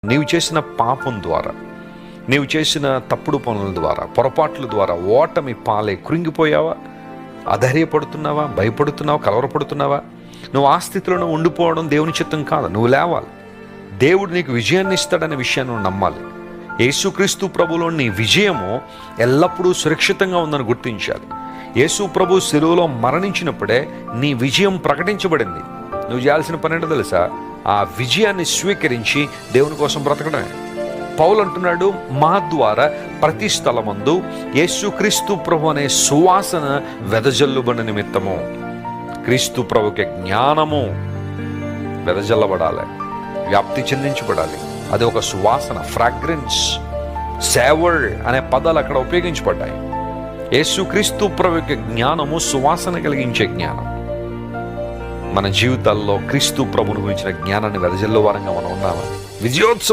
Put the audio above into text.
నీవు చేసిన పాపం ద్వారా, నీవు చేసిన తప్పుడు పనుల ద్వారా, పొరపాట్ల ద్వారా ఓటమి పాలే కృంగిపోయావా? అధైర్యపడుతున్నావా? భయపడుతున్నావా? కలవరపడుతున్నావా? నువ్వు ఆ స్థితిలో ఉండిపోవడం దేవుని చిత్తం కాదు. నువ్వు లేవాలి. దేవుడు నీకు విజయాన్ని ఇస్తాడనే విషయాన్ని నువ్వు నమ్మాలి. యేసుక్రీస్తు ప్రభులో నీ విజయము ఎల్లప్పుడూ సురక్షితంగా ఉందని గుర్తించాలి. యేసు ప్రభు శిలువలో మరణించినప్పుడే నీ విజయం ప్రకటించబడింది. నువ్వు చేయాల్సిన పని ఏంటో తెలుసా? ఆ విజయాన్ని స్వీకరించి దేవుని కోసం బ్రతకడమే. పౌలు అంటున్నాడు, మా ద్వారా ప్రతి స్థలమందు యేసుక్రీస్తు ప్రభు అనే సువాసన వెదజల్లుబడిన నిమిత్తము క్రీస్తు ప్రభుకి జ్ఞానము వెదజల్లబడాలి, వ్యాప్తి చెందించబడాలి. అది ఒక సువాసన, ఫ్రాగ్రెన్స్, సేవర్ అనే పదాలు అక్కడ ఉపయోగించబడ్డాయి. యేసుక్రీస్తు ప్రభుకి జ్ఞానము సువాసన కలిగించే జ్ఞానం. మన జీవితాల్లో క్రీస్తు ప్రభుని గురించిన జ్ఞానాన్ని వెదజల్లు వారంగా మనం ఉన్నామా? విజయోత్సవం